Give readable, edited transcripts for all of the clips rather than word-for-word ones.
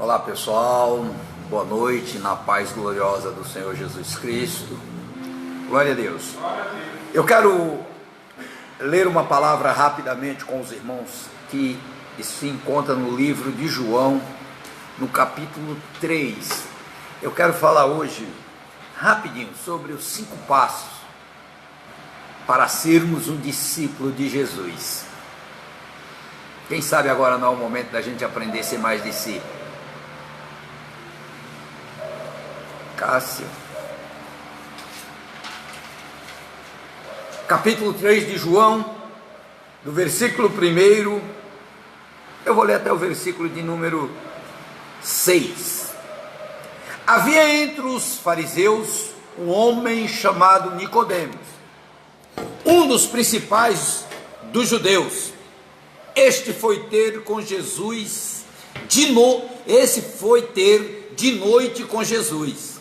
Olá pessoal, boa noite, na paz gloriosa do Senhor Jesus Cristo. Glória a Deus. Eu quero ler uma palavra rapidamente com os irmãos que se encontra no livro de João, no capítulo 3. Eu quero falar hoje rapidinho sobre os 5 passos para sermos um discípulo de Jesus. Quem sabe agora não é o momento da gente aprender a ser mais discípulo. Cássio. Capítulo 3 de João, do versículo 1, eu vou ler até o versículo de número 6. Havia entre os fariseus um homem chamado Nicodemos, um dos principais dos judeus. Este foi ter com Jesus de noite com Jesus.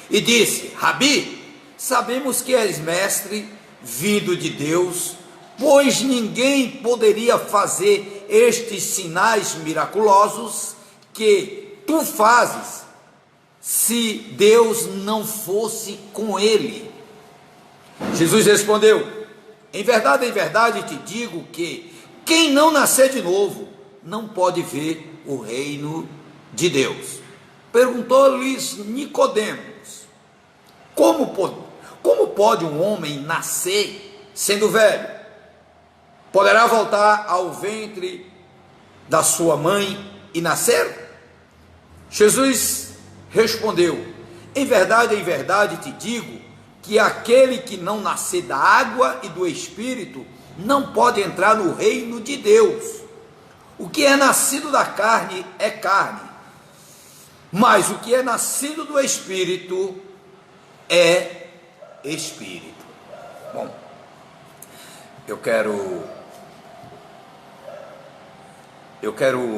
E disse: Rabi, sabemos que és mestre vindo de Deus, pois ninguém poderia fazer estes sinais miraculosos que tu fazes, se Deus não fosse com ele. Jesus respondeu: em verdade te digo que quem não nascer de novo não pode ver o reino de Deus. Perguntou-lhes Nicodemos: como pode um homem nascer sendo velho? Poderá voltar ao ventre da sua mãe e nascer? Jesus respondeu: em verdade te digo que aquele que não nascer da água e do Espírito não pode entrar no reino de Deus. O que é nascido da carne é carne, mas o que é nascido do Espírito é Espírito. Bom, eu quero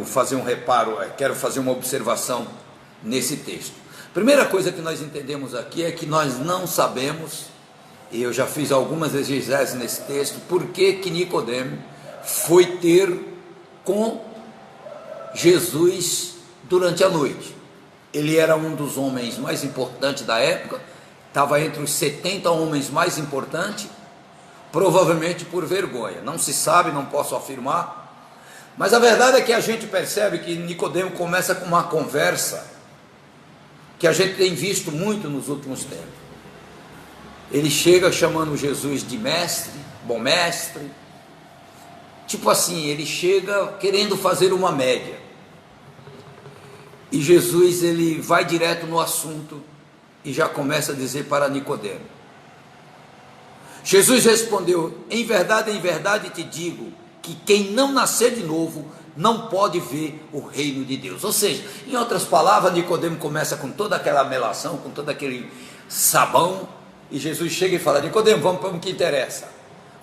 fazer um reparo, quero fazer uma observação nesse texto. Primeira coisa que nós entendemos aqui é que nós não sabemos, e eu já fiz algumas exegese nesse texto, por que Nicodemo foi ter com Jesus durante a noite. Ele era um dos homens mais importantes da época, estava entre os 70 homens mais importantes, provavelmente por vergonha, não se sabe, não posso afirmar, mas a verdade é que a gente percebe que Nicodemo começa com uma conversa que a gente tem visto muito nos últimos tempos. Ele chega chamando Jesus de mestre, bom mestre, tipo assim, ele chega querendo fazer uma média, e Jesus ele vai direto no assunto e já começa a dizer para Nicodemo. Jesus respondeu: em verdade te digo que quem não nascer de novo não pode ver o reino de Deus. Ou seja, em outras palavras, Nicodemo começa com toda aquela melação, com todo aquele sabão, e Jesus chega e fala: Nicodemo, vamos para o que interessa.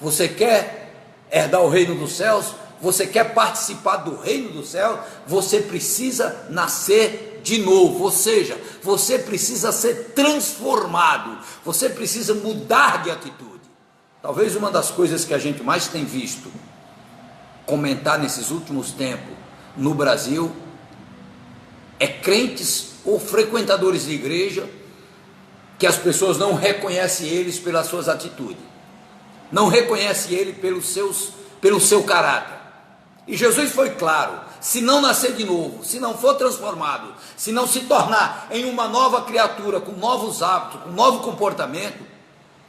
Você quer herdar o reino dos céus? Você quer participar do reino dos céus? Você precisa nascer de novo, ou seja, você precisa ser transformado, você precisa mudar de atitude. Talvez uma das coisas que a gente mais tem visto comentar nesses últimos tempos no Brasil é crentes ou frequentadores de igreja que as pessoas não reconhecem eles pelas suas atitudes, não reconhecem ele pelo seu caráter. E Jesus foi claro: se não nascer de novo, se não for transformado, se não se tornar em uma nova criatura, com novos hábitos, com novo comportamento,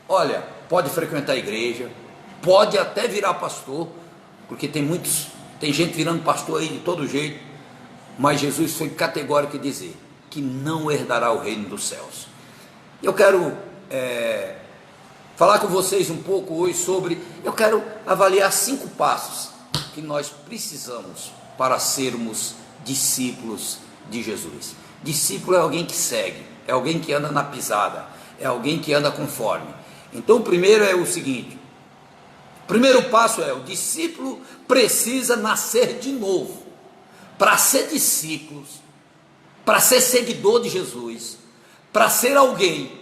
olha, pode frequentar a igreja, pode até virar pastor, porque tem gente virando pastor aí de todo jeito, mas Jesus foi categórico em dizer que não herdará o reino dos céus. Eu quero falar com vocês um pouco hoje eu quero avaliar 5 passos que nós precisamos para sermos discípulos de Jesus. Discípulo é alguém que segue, é alguém que anda na pisada, é alguém que anda conforme. Então o primeiro é o seguinte: o primeiro passo é: o discípulo precisa nascer de novo. Para ser discípulos, para ser seguidor de Jesus, para ser alguém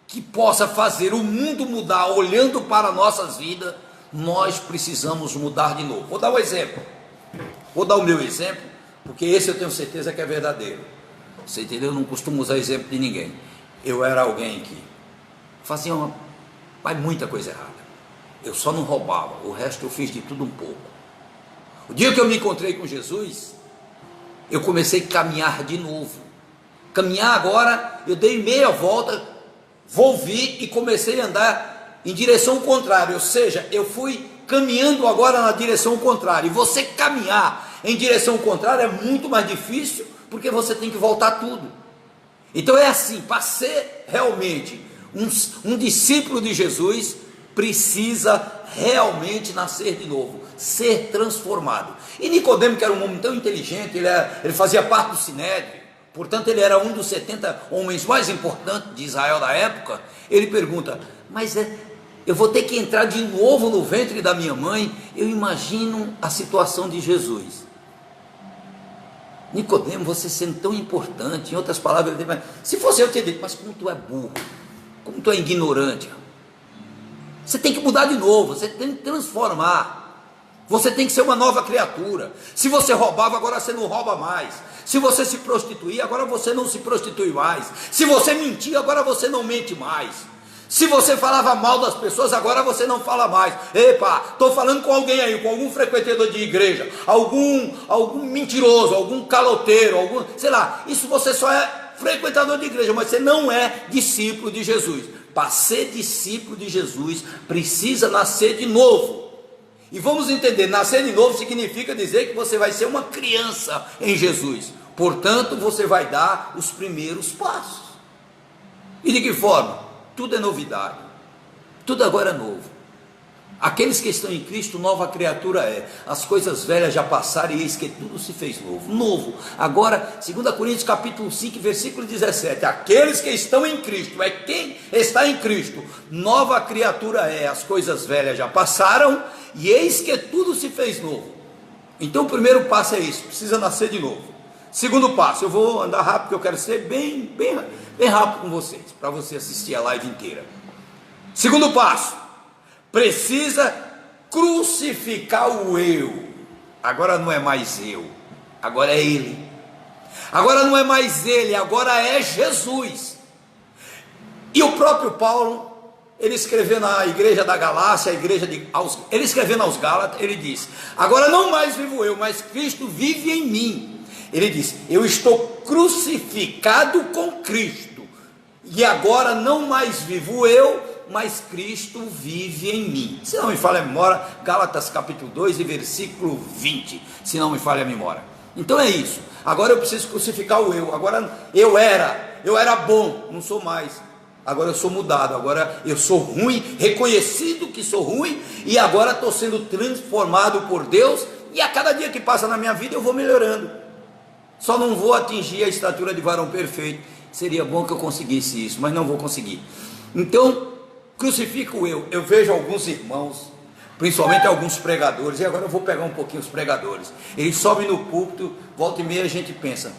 que possa fazer o mundo mudar olhando para nossas vidas, nós precisamos mudar de novo. Vou dar um exemplo, vou dar o meu exemplo, porque esse eu tenho certeza que é verdadeiro. Você entendeu? Eu não costumo usar exemplo de ninguém. Eu era alguém que fazia muita coisa errada. Eu só não roubava, o resto eu fiz de tudo um pouco. O dia que eu me encontrei com Jesus, eu comecei a caminhar de novo. Caminhar agora, eu dei meia volta, volvi e comecei a andar em direção contrária, ou seja, eu fui caminhando agora na direção contrária. E você caminhar em direção contrária é muito mais difícil, porque você tem que voltar tudo. Então é assim, para ser realmente um discípulo de Jesus, precisa realmente nascer de novo, ser transformado. E Nicodemo, que era um homem tão inteligente, ele fazia parte do Sinédrio, portanto ele era um dos 70 homens mais importantes de Israel da época. Ele pergunta: mas eu vou ter que entrar de novo no ventre da minha mãe? Eu imagino a situação de Jesus. Nicodemo, você sendo tão importante, em outras palavras, ele diz: se fosse eu, teria dito, mas como tu é burro, como tu é ignorante, você tem que mudar de novo, você tem que transformar, você tem que ser uma nova criatura. Se você roubava, agora você não rouba mais. Se você se prostituía, agora você não se prostitui mais. Se você mentia, agora você não mente mais. Se você falava mal das pessoas, agora você não fala mais. Epa, estou falando com alguém aí, com algum frequentador de igreja, algum mentiroso, algum caloteiro, sei lá. Isso você só é frequentador de igreja, mas você não é discípulo de Jesus. Para ser discípulo de Jesus, precisa nascer de novo. E vamos entender, nascer de novo significa dizer que você vai ser uma criança em Jesus. Portanto, você vai dar os primeiros passos. E de que forma? Tudo é novidade, tudo agora é novo. Aqueles que estão em Cristo, nova criatura é. As coisas velhas já passaram e eis que tudo se fez novo. Novo. Agora, 2 Coríntios capítulo 5, versículo 17. Aqueles que estão em Cristo, é quem está em Cristo, nova criatura é. As coisas velhas já passaram e eis que tudo se fez novo. Então o primeiro passo é isso, precisa nascer de novo. Segundo passo, eu vou andar rápido, porque eu quero ser bem rápido com vocês, para você assistir a live inteira. Segundo passo, precisa crucificar o eu. Agora não é mais eu, agora é ele. Agora não é mais ele, agora é Jesus. E o próprio Paulo, ele escreveu na igreja da Galácia, ele escrevendo aos Gálatas, ele diz: agora não mais vivo eu, mas Cristo vive em mim. Ele diz: eu estou crucificado com Cristo, e agora não mais vivo eu, mas Cristo vive em mim. Se não me falha a memória, Gálatas capítulo 2 e versículo 20, se não me falha a memória. Então é isso, agora eu preciso crucificar o eu. Agora eu era bom, não sou mais. Agora eu sou mudado, agora eu sou ruim, reconhecido que sou ruim, e agora estou sendo transformado por Deus, e a cada dia que passa na minha vida eu vou melhorando. Só não vou atingir a estatura de varão perfeito. Seria bom que eu conseguisse isso, mas não vou conseguir. Então, crucifico eu. Eu vejo alguns irmãos, principalmente alguns pregadores, e agora eu vou pegar um pouquinho os pregadores. Eles sobem no púlpito, volta e meia a gente pensa: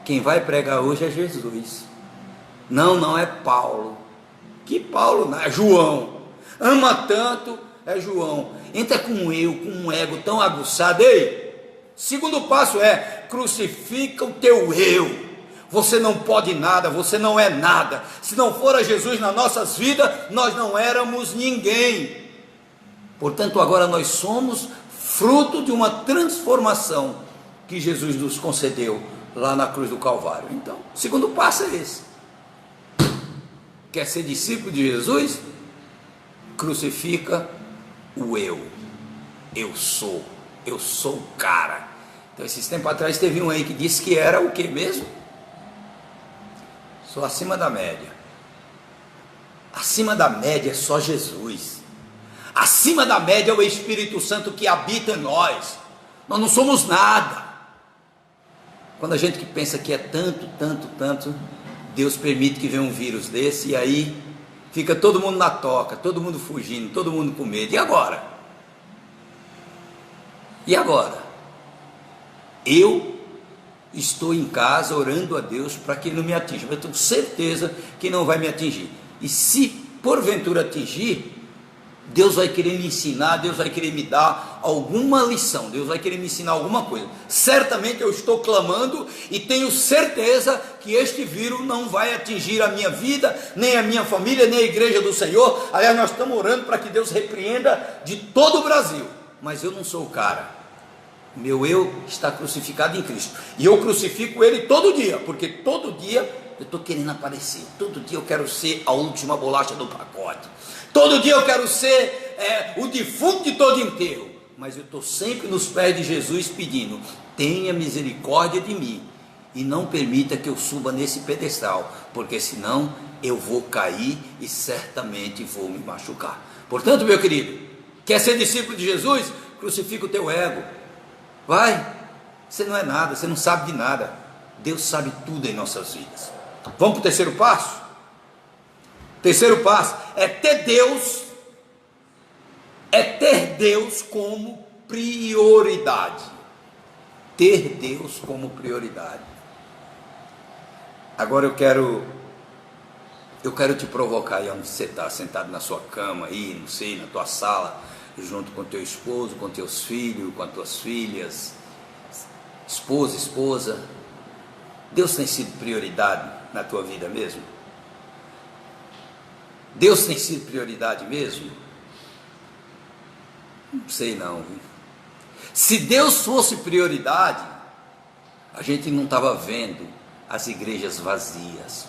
quem vai pregar hoje é Jesus. Não é Paulo. Que Paulo? Não, é João. Ama tanto, é João. Entra com um ego tão aguçado. Ei! Segundo passo é: crucifica o teu eu. Você não pode nada, você não é nada. Se não for Jesus nas nossas vidas, nós não éramos ninguém. Portanto, agora nós somos fruto de uma transformação que Jesus nos concedeu lá na cruz do Calvário. Então, o segundo passo é esse. Quer ser discípulo de Jesus? Crucifica o eu. Eu sou o cara. Então, esses tempos atrás teve um aí que disse que era o que mesmo? Sou acima da média. Acima da média é só Jesus. Acima da média é o Espírito Santo que habita em nós. Nós não somos nada. Quando a gente que pensa que é tanto, Deus permite que venha um vírus desse, e aí fica todo mundo na toca, todo mundo fugindo, todo mundo com medo. E agora? E agora? Eu estou em casa orando a Deus para que ele não me atinja, mas eu tenho certeza que não vai me atingir. E se porventura atingir, Deus vai querer me ensinar, Deus vai querer me dar alguma lição, Deus vai querer me ensinar alguma coisa. Certamente eu estou clamando e tenho certeza que este vírus não vai atingir a minha vida, nem a minha família, nem a igreja do Senhor. Aliás, nós estamos orando para que Deus repreenda de todo o Brasil, mas eu não sou o cara. Meu eu está crucificado em Cristo, e eu crucifico ele todo dia, porque todo dia eu estou querendo aparecer, todo dia eu quero ser a última bolacha do pacote, todo dia eu quero ser o defunto de todo enterro, mas eu estou sempre nos pés de Jesus pedindo: tenha misericórdia de mim, e não permita que eu suba nesse pedestal, porque senão eu vou cair e certamente vou me machucar. Portanto, meu querido, quer ser discípulo de Jesus? Crucifica o teu ego, vai, você não é nada, você não sabe de nada, Deus sabe tudo em nossas vidas. Vamos para o terceiro passo? Terceiro passo é ter Deus como prioridade. Ter Deus como prioridade. Agora eu quero te provocar aí onde você está, sentado na sua cama aí, não sei, na tua sala, junto com teu esposo, com teus filhos, com as tuas filhas, esposa. Deus tem sido prioridade na tua vida mesmo? Deus tem sido prioridade mesmo? Não sei não. Se Deus fosse prioridade, a gente não estava vendo as igrejas vazias,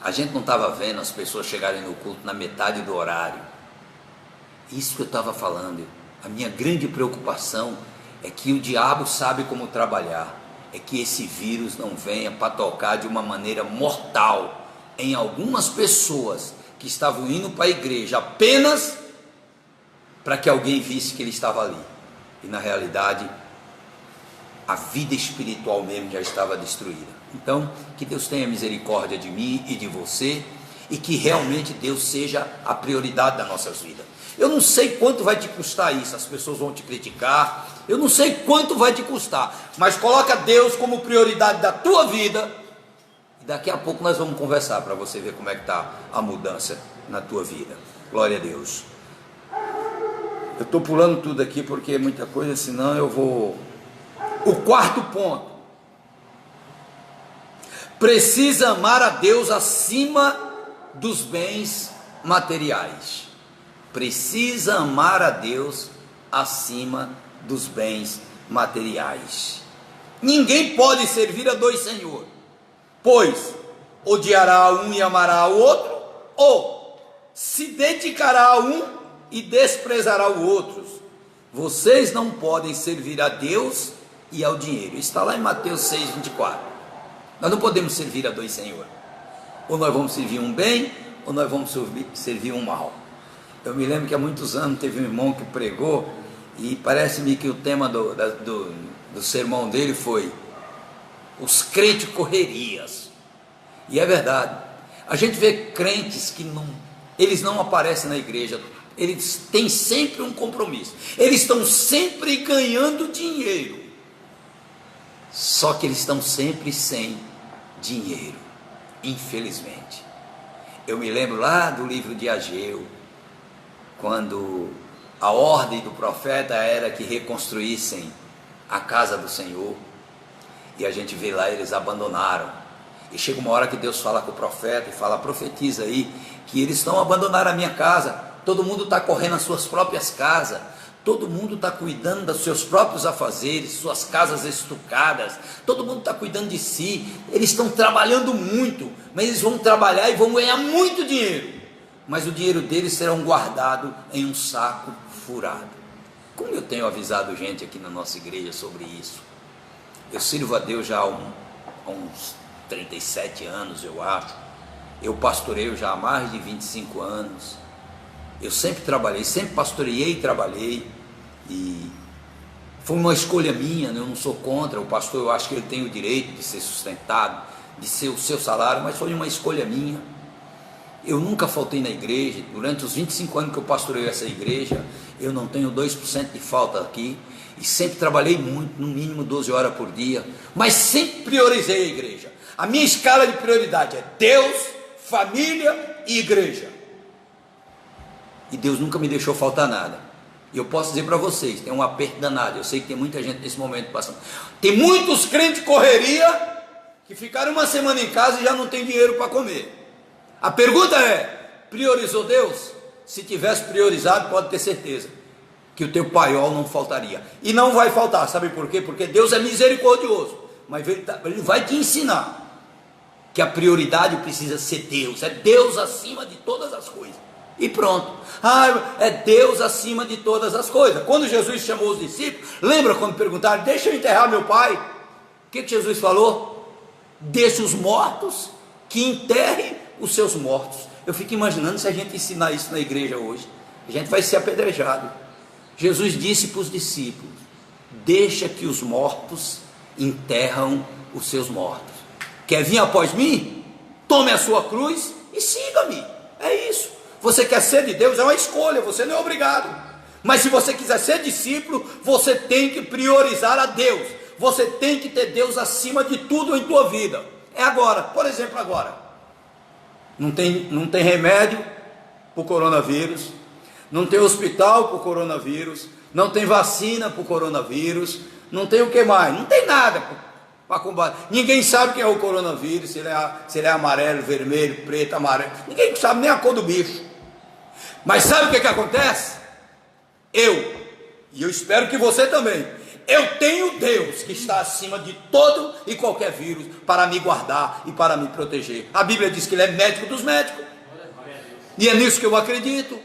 a gente não estava vendo as pessoas chegarem no culto na metade do horário. Isso que eu estava falando. A minha grande preocupação é que o diabo sabe como trabalhar, é que esse vírus não venha para tocar de uma maneira mortal em algumas pessoas que estavam indo para a igreja apenas para que alguém visse que ele estava ali, e na realidade a vida espiritual mesmo já estava destruída. Então, que Deus tenha misericórdia de mim e de você, e que realmente Deus seja a prioridade das nossas vidas. Eu não sei quanto vai te custar isso, as pessoas vão te criticar, eu não sei quanto vai te custar, mas coloca Deus como prioridade da tua vida, e daqui a pouco nós vamos conversar para você ver como é que está a mudança na tua vida. Glória a Deus. Eu estou pulando tudo aqui porque é muita coisa, senão eu vou... O quarto ponto: precisa amar a Deus acima dos bens materiais. Precisa amar a Deus acima dos bens materiais. Ninguém pode servir a dois senhores, pois odiará um e amará o outro, ou se dedicará a um e desprezará o outro. Vocês não podem servir a Deus e ao dinheiro. Está lá em Mateus 6:24. Nós não podemos servir a dois senhores. Ou nós vamos servir um bem, ou nós vamos servir um mal. Eu me lembro que há muitos anos teve um irmão que pregou, e parece-me que o tema do sermão dele foi os crentes correrias. E é verdade. A gente vê crentes que eles não aparecem na igreja, eles têm sempre um compromisso, eles estão sempre ganhando dinheiro, só que eles estão sempre sem dinheiro, infelizmente. Eu me lembro lá do livro de Ageu, quando a ordem do profeta era que reconstruíssem a casa do Senhor, e a gente vê lá, eles abandonaram, e chega uma hora que Deus fala com o profeta, e fala: profetiza aí, que eles estão abandonando a minha casa, todo mundo está correndo as suas próprias casas, todo mundo está cuidando dos seus próprios afazeres, suas casas estucadas, todo mundo está cuidando de si, eles estão trabalhando muito, mas eles vão trabalhar e vão ganhar muito dinheiro, mas o dinheiro deles será guardado em um saco furado. Como eu tenho avisado gente aqui na nossa igreja sobre isso, eu sirvo a Deus já há uns 37 anos, eu acho, eu pastoreio já há mais de 25 anos, eu sempre trabalhei, sempre pastoreei e trabalhei, e foi uma escolha minha, eu não sou contra, o pastor, eu acho que ele tem o direito de ser sustentado, de ser o seu salário, mas foi uma escolha minha. Eu nunca faltei na igreja, durante os 25 anos que eu pastoreio essa igreja, eu não tenho 2% de falta aqui, e sempre trabalhei muito, no mínimo 12 horas por dia, mas sempre priorizei a igreja. A minha escala de prioridade é Deus, família e igreja. E Deus nunca me deixou faltar nada. E eu posso dizer para vocês, tem um aperto danado, eu sei que tem muita gente nesse momento passando. Tem muitos crentes de correria que ficaram uma semana em casa e já não tem dinheiro para comer. A pergunta é, priorizou Deus? Se tivesse priorizado, pode ter certeza que o teu paiol não faltaria. E não vai faltar, sabe por quê? Porque Deus é misericordioso, mas Ele vai te ensinar que a prioridade precisa ser Deus, é Deus acima de todas as coisas. E pronto. É Deus acima de todas as coisas. Quando Jesus chamou os discípulos, lembra quando perguntaram, deixa eu enterrar meu pai? O que Jesus falou? Deixa os mortos que enterrem os seus mortos. Eu fico imaginando se a gente ensinar isso na igreja hoje, a gente vai ser apedrejado. Jesus disse para os discípulos, deixa que os mortos enterram os seus mortos. Quer vir após mim? Tome a sua cruz e siga-me. É isso. Você quer ser de Deus, é uma escolha, você não é obrigado. Mas se você quiser ser discípulo, você tem que priorizar a Deus. Você tem que ter Deus acima de tudo em tua vida. É agora, por exemplo, agora. Não tem remédio para o coronavírus, não tem hospital para o coronavírus, não tem vacina para o coronavírus, não tem o que mais? Não tem nada para combater. Ninguém sabe quem é o coronavírus, se ele é amarelo, vermelho, preto, amarelo. Ninguém sabe nem a cor do bicho. Mas sabe o que acontece? E eu espero que você também, eu tenho Deus que está acima de todo e qualquer vírus para me guardar e para me proteger. A Bíblia diz que Ele é médico dos médicos, e é nisso que eu acredito.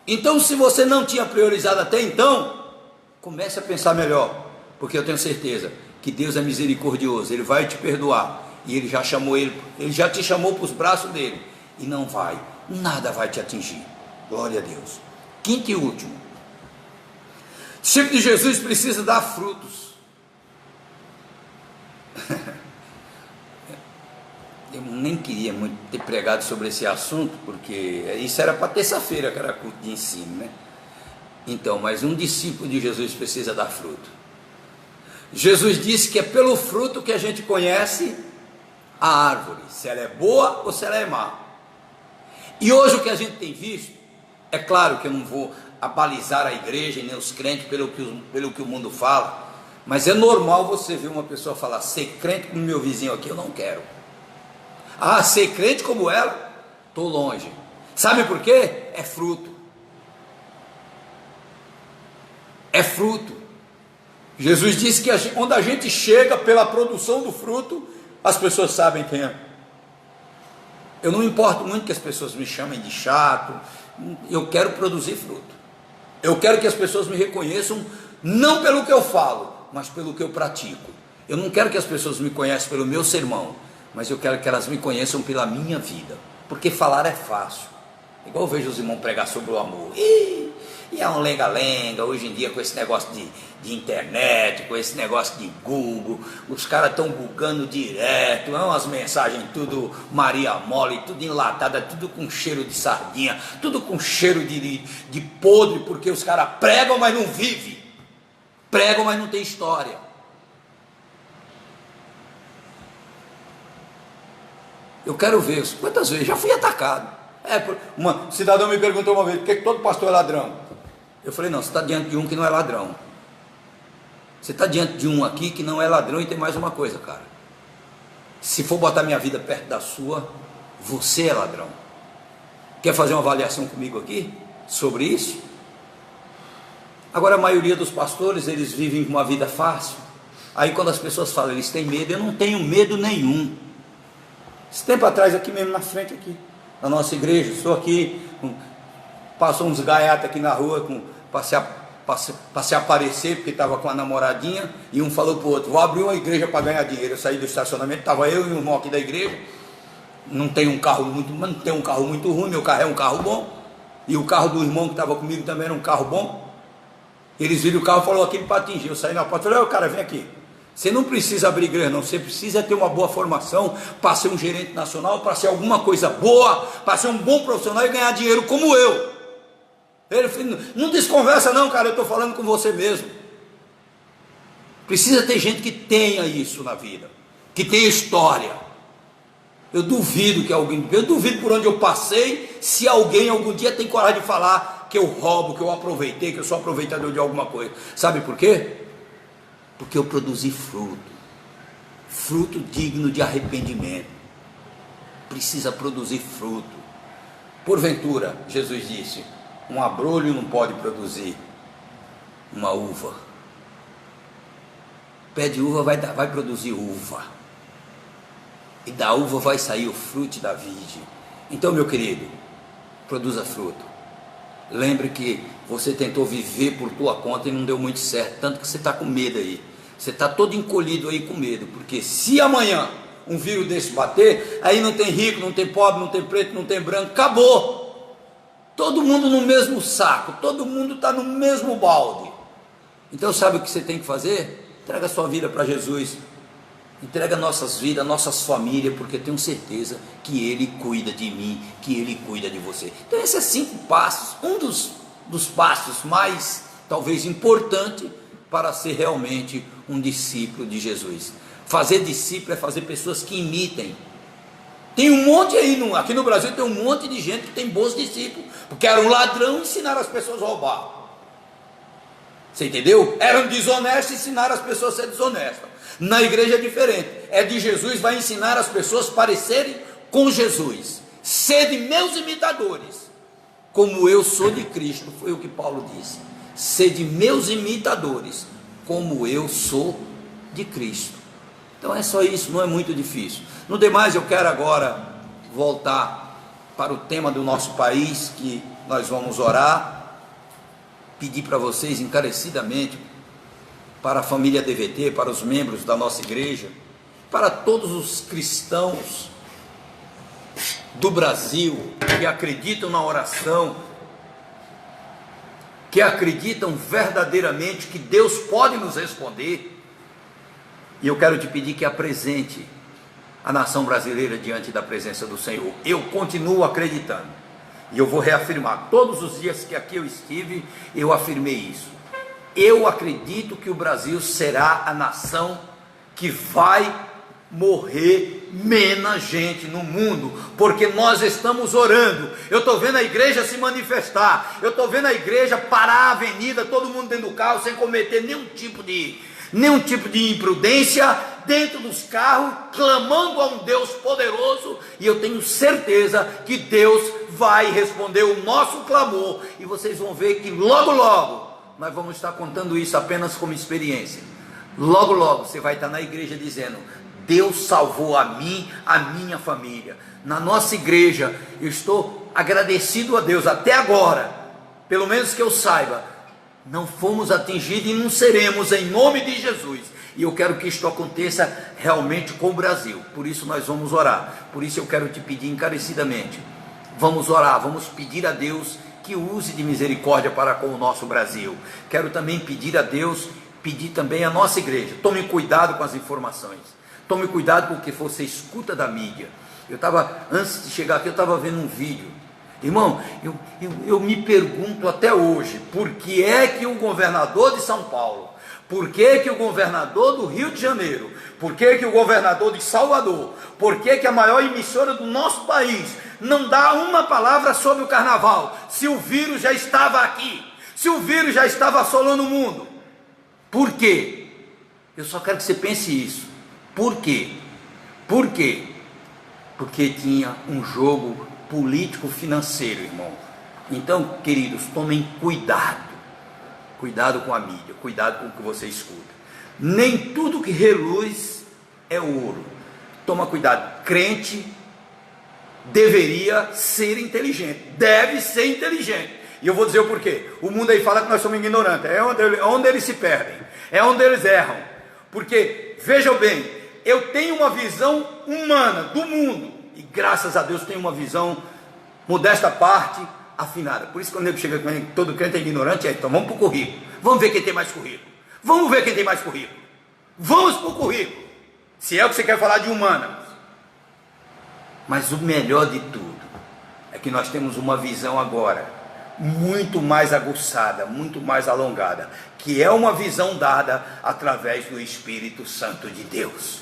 Então, se você não tinha priorizado até então, comece a pensar melhor, porque eu tenho certeza que Deus é misericordioso, Ele vai te perdoar, e Ele já já te chamou para os braços dele, e nada vai te atingir. Glória a Deus. Quinto e último, o discípulo de Jesus precisa dar frutos. Eu nem queria muito ter pregado sobre esse assunto, porque isso era para terça-feira, que era culto de ensino, né? Então, mas um discípulo de Jesus precisa dar fruto. Jesus disse que é pelo fruto que a gente conhece a árvore, se ela é boa ou se ela é má. E hoje o que a gente tem visto, é claro que eu não vou abalizar a igreja e nem os crentes pelo que o mundo fala, mas é normal você ver uma pessoa falar, ser crente como meu vizinho aqui, eu não quero. Ser crente como ela, estou longe. Sabe por quê? É fruto. É fruto. Jesus disse que onde a gente chega pela produção do fruto, as pessoas sabem quem é. Eu não importo muito que as pessoas me chamem de chato, eu quero produzir fruto. Eu quero que as pessoas me reconheçam, não pelo que eu falo, mas pelo que eu pratico. Eu não quero que as pessoas me conheçam pelo meu sermão, mas eu quero que elas me conheçam pela minha vida, porque falar é fácil. Igual eu vejo os irmãos pregar sobre o amor, e é um lenga-lenga, hoje em dia com esse negócio de internet, com esse negócio de Google, os caras estão bugando direto, umas mensagens tudo Maria Mole, tudo enlatada, tudo com cheiro de sardinha, tudo com cheiro de podre, porque os caras pregam, mas não vivem, pregam, mas não tem história. Eu quero ver quantas vezes, já fui atacado. Uma cidadão me perguntou uma vez, por que todo pastor é ladrão? Eu falei, não, você está diante de um que não é ladrão. Você está diante de um aqui que não é ladrão. E tem mais uma coisa, cara, se for botar minha vida perto da sua, você é ladrão. Quer fazer uma avaliação comigo aqui sobre isso? Agora, a maioria dos pastores, eles vivem uma vida fácil. Aí quando as pessoas falam, eles têm medo. Eu não tenho medo nenhum. Esse tempo atrás, aqui mesmo na frente, aqui na nossa igreja, estou aqui, passou uns gaiatos aqui na rua para se aparecer, porque estava com a namoradinha, e um falou para o outro, vou abrir uma igreja para ganhar dinheiro. Eu saí do estacionamento, estava eu e um irmão aqui da igreja, não tem um carro muito ruim, meu carro é um carro bom, e o carro do irmão que estava comigo também era um carro bom. Eles viram o carro e falaram aquilo para atingir. Eu saí na porta e falei, cara, vem aqui. Você não precisa abrir igreja, não. Você precisa ter uma boa formação para ser um gerente nacional, para ser alguma coisa boa, para ser um bom profissional e ganhar dinheiro como eu. Ele falou, não desconversa não, cara, eu estou falando com você mesmo. Precisa ter gente que tenha isso na vida, que tenha história. Eu duvido por onde eu passei, se alguém algum dia tem coragem de falar que eu roubo, que eu aproveitei, que eu sou aproveitador de alguma coisa. Sabe por quê? Porque eu produzi fruto digno de arrependimento. Precisa produzir fruto. Porventura, Jesus disse, um abrolho não pode produzir uma uva. Pé de uva vai produzir uva. E da uva vai sair o fruto da vide. Então, meu querido, produza fruto. Lembre que você tentou viver por tua conta e não deu muito certo, tanto que você está com medo aí. Você está todo encolhido aí com medo, porque se amanhã um vírus desse bater, aí não tem rico, não tem pobre, não tem preto, não tem branco, acabou. Todo mundo no mesmo saco, todo mundo está no mesmo balde. Então sabe o que você tem que fazer? Entrega a sua vida para Jesus. Entrega nossas vidas, nossas famílias, porque eu tenho certeza que Ele cuida de mim, que Ele cuida de você. Então esses 5 passos, um dos passos mais, talvez, importante para ser realmente um discípulo de Jesus. Fazer discípulo é fazer pessoas que imitem. Tem um monte aí, aqui no Brasil tem um monte de gente que tem bons discípulos, porque era um ladrão ensinar as pessoas a roubar. Você entendeu? Era um desonesto ensinar as pessoas a ser desonestas. Na igreja é diferente, é de Jesus, vai ensinar as pessoas a parecerem com Jesus. Sede meus imitadores, como eu sou de Cristo, foi o que Paulo disse. Sede meus imitadores, como eu sou de Cristo. Então é só isso, não é muito difícil. No demais, eu quero agora voltar para o tema do nosso país, que nós vamos orar, pedir para vocês encarecidamente, para a família DVT, para os membros da nossa igreja, para todos os cristãos do Brasil que acreditam na oração, que acreditam verdadeiramente que Deus pode nos responder. E eu quero te pedir que apresente a nação brasileira diante da presença do Senhor. Eu continuo acreditando, e eu vou reafirmar, todos os dias que aqui eu estive, eu afirmei isso. Eu acredito que o Brasil será a nação que vai morrer menos gente no mundo, porque nós estamos orando. Eu estou vendo a igreja se manifestar, eu estou vendo a igreja parar a avenida, todo mundo dentro do carro, sem cometer nenhum tipo de imprudência, dentro dos carros, clamando a um Deus poderoso, e eu tenho certeza que Deus vai responder o nosso clamor, e vocês vão ver que logo logo, nós vamos estar contando isso apenas como experiência. Logo logo você vai estar na igreja dizendo, Deus salvou a mim, a minha família. Na nossa igreja, eu estou agradecido a Deus, até agora, pelo menos que eu saiba, não fomos atingidos e não seremos, em nome de Jesus. E eu quero que isto aconteça realmente com o Brasil. Por isso nós vamos orar. Por isso eu quero te pedir encarecidamente, vamos orar, vamos pedir a Deus que use de misericórdia para com o nosso Brasil. Quero também pedir a Deus, pedir também a nossa igreja, tome cuidado com as informações, tome cuidado com o que você escuta da mídia. Antes de chegar aqui, eu estava vendo um vídeo, irmão, eu me pergunto até hoje, por que é que o governador de São Paulo, por que que o governador do Rio de Janeiro, por que que o governador de Salvador, por que que a maior emissora do nosso país não dá uma palavra sobre o carnaval, se o vírus já estava aqui, se o vírus já estava assolando o mundo? Por quê? Eu só quero que você pense isso. Por quê? Por quê? Porque tinha um jogo político financeiro, irmão. Então, queridos, tomem cuidado. Cuidado com a mídia, cuidado com o que você escuta. Nem tudo que reluz é ouro. Toma cuidado. Crente deveria ser inteligente, deve ser inteligente. E eu vou dizer o porquê. O mundo aí fala que nós somos ignorantes, é onde eles se perdem, é onde eles erram. Porque, vejam bem, eu tenho uma visão humana do mundo, e graças a Deus tenho uma visão, modesta parte, afinada. Por isso quando ele chega com todo crente é ignorante, então vamos para o currículo, vamos ver quem tem mais currículo, vamos ver quem tem mais currículo, vamos para o currículo, se é o que você quer falar de humana. Mas o melhor de tudo é que nós temos uma visão agora muito mais aguçada, muito mais alongada, que é uma visão dada através do Espírito Santo de Deus.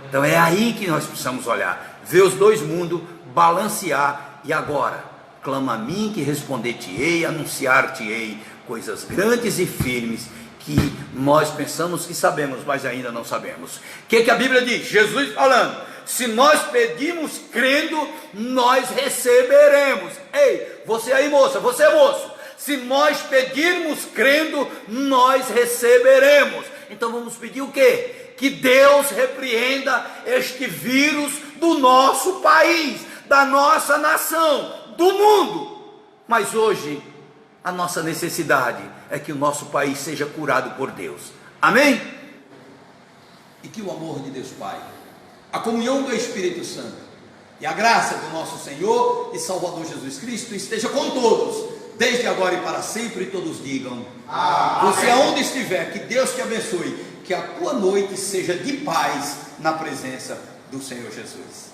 Então é aí que nós precisamos olhar, ver os dois mundos, balancear. E agora, clama a mim que responder-te-ei, anunciar-te-ei coisas grandes e firmes, que nós pensamos que sabemos, mas ainda não sabemos. O que a Bíblia diz? Jesus falando: se nós pedimos crendo, nós receberemos. Ei, você aí moça, você moço, se nós pedirmos crendo, nós receberemos. Então vamos pedir o quê? Que Deus repreenda este vírus do nosso país, da nossa nação, do mundo. Mas hoje a nossa necessidade é que o nosso país seja curado por Deus. Amém? E que o amor de Deus Pai, a comunhão do Espírito Santo e a graça do nosso Senhor e Salvador Jesus Cristo esteja com todos, desde agora e para sempre. E todos digam amém. Você aonde estiver, que Deus te abençoe, que a tua noite seja de paz na presença do Senhor Jesus.